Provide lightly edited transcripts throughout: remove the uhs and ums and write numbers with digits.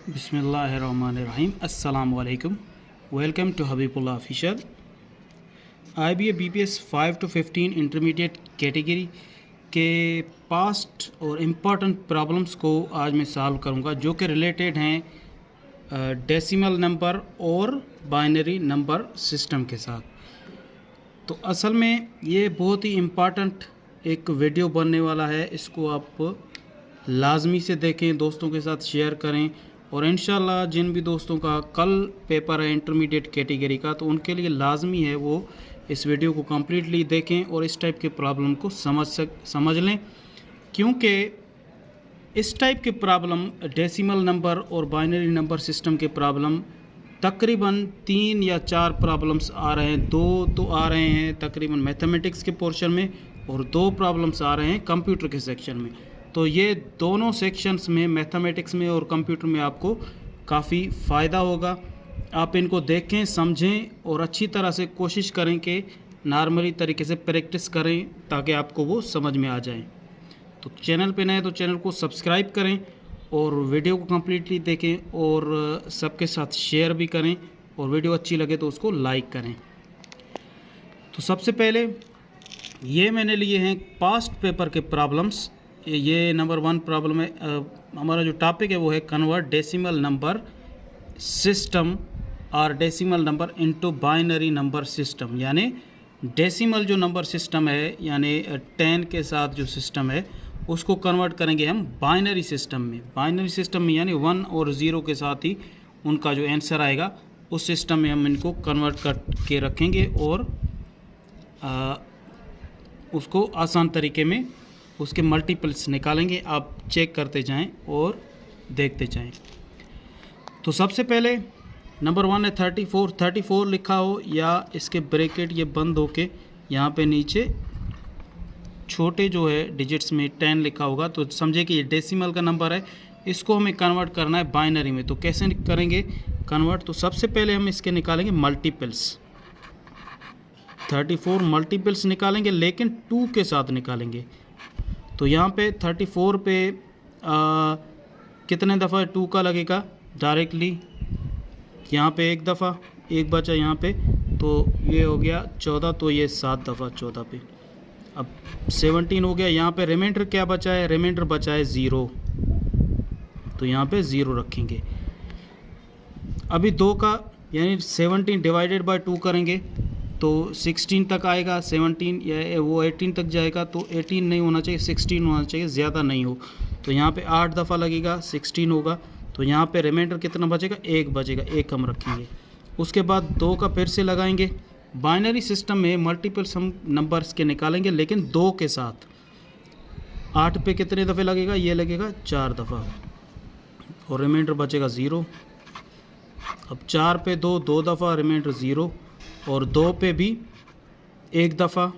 बिस्मिल्लाहिर्रहमानिर्रहीम अस्सलाम वालेकुम। Welcome to Habibullah official. IBA BPS 5 to 15 intermediate category के पास्ट और इम्पॉर्टेंट प्रॉब्लम्स को आज मैं सॉल्व करूंगा, जो कि रिलेटेड हैं डेसिमल नंबर और बाइनरी नंबर सिस्टम के साथ। तो असल में ये बहुत ही इम्पॉर्टेंट एक वीडियो बनने वाला है। इसको आप लाजमी से देखें, दोस्तों के साथ शेयर करें, और इंशाल्लाह जिन भी दोस्तों का कल पेपर है इंटरमीडिएट कैटेगरी का, तो उनके लिए लाजमी है वो इस वीडियो को कम्प्लीटली देखें और इस टाइप के प्रॉब्लम को समझ लें, क्योंकि इस टाइप के प्रॉब्लम डेसिमल नंबर और बाइनरी नंबर सिस्टम के प्रॉब्लम तकरीबन 3 या 4 प्रॉब्लम्स आ रहे हैं। 2 तो आ रहे हैं तकरीबन मैथमेटिक्स के पोर्शन में और 2 प्रॉब्लम्स आ रहे हैं कंप्यूटर के सेक्शन में। तो ये दोनों सेक्शंस में, मैथमेटिक्स में और कंप्यूटर में, आपको काफ़ी फ़ायदा होगा। आप इनको देखें, समझें और अच्छी तरह से कोशिश करें कि नॉर्मली तरीके से प्रैक्टिस करें ताकि आपको वो समझ में आ जाए। तो चैनल पे नए तो चैनल को सब्सक्राइब करें और वीडियो को कम्प्लीटली देखें और सबके साथ शेयर भी करें, और वीडियो अच्छी लगे तो उसको लाइक करें। तो सबसे पहले ये मैंने लिए हैं पास्ट पेपर के प्रॉब्लम्स। ये नंबर 1 प्रॉब्लम है। हमारा जो टॉपिक है वो है कन्वर्ट डेसिमल नंबर सिस्टम और decimal number into binary number system. यानी डेसिमल जो नंबर सिस्टम है, यानी 10 के साथ जो सिस्टम है, उसको कन्वर्ट करेंगे हम बाइनरी सिस्टम में। बाइनरी सिस्टम में यानी 1 और 0 के साथ ही उनका जो आंसर आएगा उस सिस्टम में हम इनको कन्वर्ट करके रखेंगे और उसको आसान तरीके में उसके मल्टीपल्स निकालेंगे। आप चेक करते जाएं और देखते जाएं। तो सबसे पहले नंबर 1 है 34 लिखा हो या इसके ब्रैकेट ये बंद होके यहाँ पे नीचे छोटे जो है डिजिट्स में 10 लिखा होगा, तो समझे कि ये डेसिमल का नंबर है। इसको हमें कन्वर्ट करना है बाइनरी में। तो कैसे करेंगे कन्वर्ट? तो सबसे पहले हम इसके निकालेंगे मल्टीपल्स। 34 मल्टीपल्स निकालेंगे, लेकिन 2 के साथ निकालेंगे। तो यहाँ पे 34 पे कितने दफ़ा 2 का लगेगा डायरेक्टली? यहाँ पे एक दफ़ा, एक बचा यहाँ पे, तो ये हो गया 14, तो ये 7 दफ़ा 14 पे। अब 17 हो गया। यहाँ पे रिमाइंडर क्या बचा है? रिमाइंडर बचा है 0, तो यहाँ पे 0 रखेंगे। अभी 2 का यानी 17 डिवाइडेड बाय 2 करेंगे तो 16 तक आएगा। 17 या वो 18 तक जाएगा, तो 18 नहीं होना चाहिए, 16 होना चाहिए, ज़्यादा नहीं हो। तो यहाँ पे 8 दफ़ा लगेगा, 16 होगा। तो यहाँ पे रिमाइंडर कितना बचेगा? 1 बचेगा, 1 कम रखेंगे। उसके बाद 2 का फिर से लगाएंगे। बाइनरी सिस्टम में मल्टीपल सम नंबर्स के निकालेंगे, लेकिन 2 के साथ। 8 पे कितने दफ़े लगेगा? ये लगेगा 4 दफ़ा, और रिमाइंडर बचेगा 0। अब 4 पे 2 दफ़ा, रिमाइंडर 0, और 2 पे भी 1 दफ़ा,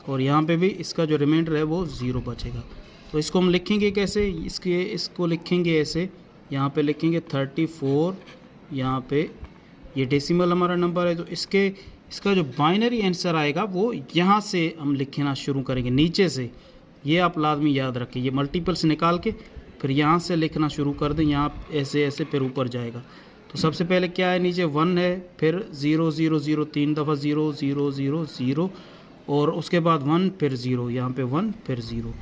और यहाँ पे भी इसका जो रिमाइंडर है वो 0 बचेगा। तो इसको हम लिखेंगे कैसे? इसको लिखेंगे ऐसे। यहाँ पे लिखेंगे 34, यहाँ पे ये डेसिमल हमारा नंबर है, तो इसका जो बाइनरी आंसर आएगा वो यहाँ से हम लिखना शुरू करेंगे, नीचे से। ये आप लाजमी याद रखें। ये मल्टीपल्स निकाल के फिर यहाँ से लिखना शुरू कर दें, यहाँ ऐसे ऐसे, फिर ऊपर जाएगा। तो सबसे पहले क्या है? नीचे 1 है, फिर 0 0 0 3 दफ़ा 0 0 0 0, और उसके बाद 1 फिर 0, यहाँ पे 1 फिर 0,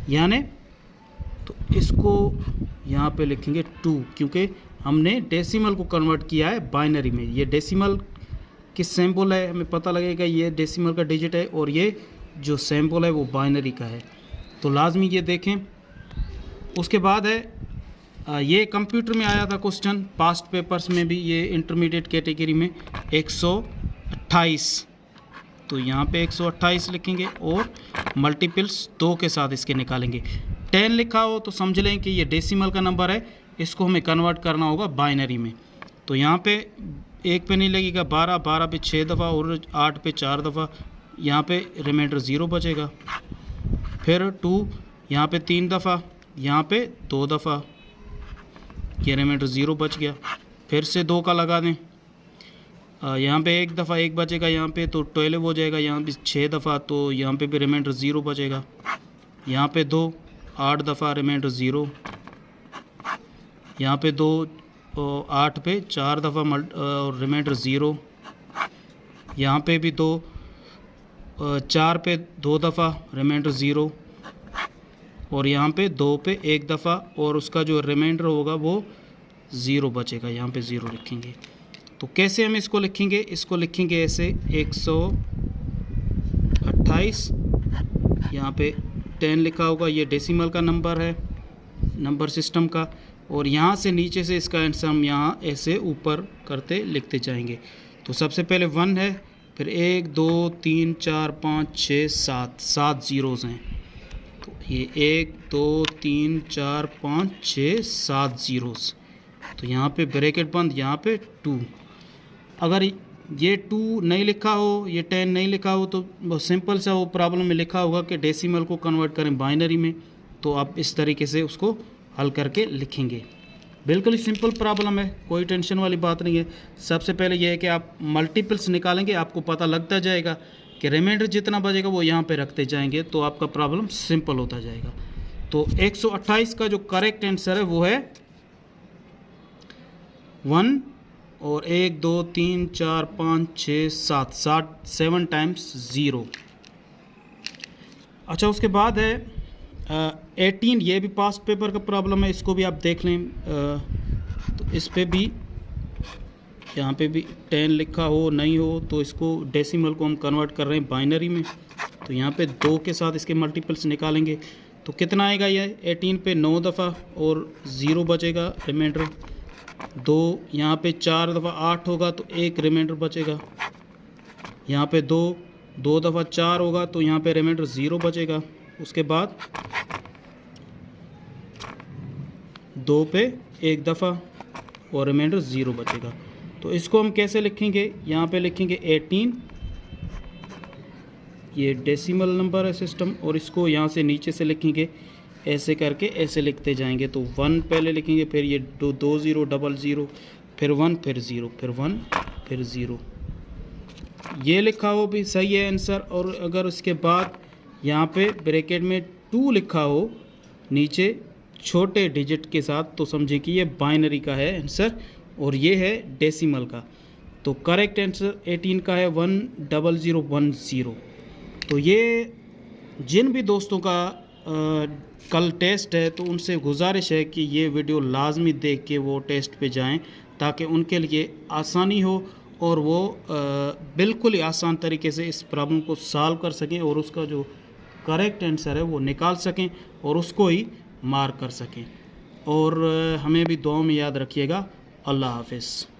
यानी तो इसको यहाँ पे लिखेंगे 2, क्योंकि हमने डेसिमल को कन्वर्ट किया है बाइनरी में। ये डेसिमल की सैम्पल है, हमें पता लगेगा ये डेसिमल का डिजिट है, और ये जो सैम्पल है वो बाइनरी का है। तो लाजमी ये देखें। उसके बाद है ये कंप्यूटर में आया था क्वेश्चन, पास्ट पेपर्स में भी, ये इंटरमीडिएट कैटेगरी में 128। तो यहाँ पे 128 लिखेंगे और मल्टीपल्स 2 के साथ इसके निकालेंगे। 10 लिखा हो तो समझ लें कि ये डेसिमल का नंबर है, इसको हमें कन्वर्ट करना होगा बाइनरी में। तो यहाँ पे 1 पे नहीं लगेगा, 12 पे 6 दफ़ा, और 8 पे 4 दफ़ा, यहाँ पे रिमाइंडर 0 बचेगा। फिर 2 यहाँ पे 3 दफ़ा, यहाँ पे 2 दफ़ा, ये रिमाइंडर 0 बच गया। फिर से 2 का लगा दें, यहाँ पे 1 दफ़ा 1 बचेगा, यहाँ पे तो 12 हो जाएगा। यहाँ पे 6 दफ़ा, तो यहाँ पे भी रिमाइंडर 0 बचेगा। यहाँ पे 2 8 दफ़ा, रिमाइंडर 0। यहाँ पे 2 8 पे 4 दफ़ा और रिमाइंडर 0। यहाँ पे भी 4 पे 2 दफ़ा रिमाइंडर 0, और यहाँ पे 2 पे 1 दफ़ा, और उसका जो रिमाइंडर होगा वो 0 बचेगा। यहाँ पे 0 लिखेंगे। तो कैसे हम इसको लिखेंगे? इसको लिखेंगे ऐसे 128, यहाँ पे 10 लिखा होगा, ये डेसिमल का नंबर है, नंबर सिस्टम का, और यहाँ से नीचे से इसका आंसर हम यहाँ ऐसे ऊपर करते लिखते जाएंगे। तो सबसे पहले 1 है, फिर 1 2 3 4 5 6 7 ज़ीरोज़ हैं। तो ये 1 2 3 4 5 6 7 ज़ीरोज़। तो यहाँ पे ब्रैकेट बंद, यहाँ पे 2। अगर ये 2 नहीं लिखा हो, ये 10 नहीं लिखा हो, तो बहुत सिंपल सा वो प्रॉब्लम में लिखा होगा कि डेसिमल को कन्वर्ट करें बाइनरी में। तो आप इस तरीके से उसको हल करके लिखेंगे। बिल्कुल ही सिंपल प्रॉब्लम है, कोई टेंशन वाली बात नहीं है। सबसे पहले ये है कि आप मल्टीपल्स निकालेंगे, आपको पता लगता जाएगा कि रिमाइंडर जितना बचेगा वो यहाँ पे रखते जाएंगे, तो आपका प्रॉब्लम सिंपल होता जाएगा। तो 128 का जो करेक्ट आंसर है वो है 1, और 1 2 3 4 5 6 7 7 टाइम्स 0। अच्छा, उसके बाद है 18, ये भी पास्ट पेपर का प्रॉब्लम है, इसको भी आप देख लें। तो इस पे भी, यहाँ पे भी 10 लिखा हो नहीं हो, तो इसको डेसिमल को हम कन्वर्ट कर रहे हैं बाइनरी में। तो यहाँ पे 2 के साथ इसके मल्टीपल्स निकालेंगे, तो कितना आएगा? ये 18 पे 9 दफ़ा और 0 बचेगा रिमाइंडर। 2 यहाँ पे 4 दफ़ा 8 होगा, तो 1 रिमाइंडर बचेगा। यहाँ पे 2 दफ़ा 4 होगा, तो यहाँ पे रिमाइंडर 0 बचेगा। उसके बाद 2 पे 1 दफ़ा और रिमाइंडर 0 बचेगा। तो इसको हम कैसे लिखेंगे? यहाँ पे लिखेंगे 18, ये डेसिमल नंबर है सिस्टम, और इसको यहाँ से नीचे से लिखेंगे ऐसे करके, ऐसे लिखते जाएंगे। तो 1 पहले लिखेंगे, फिर ये 2 0 0 0, फिर 1, फिर 0, फिर 1, फिर 0। ये लिखा हो भी सही है आंसर। और अगर उसके बाद यहाँ पे ब्रैकेट में 2 लिखा हो नीचे छोटे डिजिट के साथ, तो समझे कि ये बाइनरी का है आंसर, और ये है डेसिमल का। तो करेक्ट आंसर 18 का है 10010। तो ये जिन भी दोस्तों का कल टेस्ट है, तो उनसे गुजारिश है कि ये वीडियो लाजमी देख के वो टेस्ट पे जाएं, ताकि उनके लिए आसानी हो और वो बिल्कुल ही आसान तरीके से इस प्रॉब्लम को सॉल्व कर सकें, और उसका जो करेक्ट आंसर है वो निकाल सकें और उसको ही मार्क कर सकें। और हमें भी दुआ में याद रखिएगा। अल्लाह हाफ़िज़।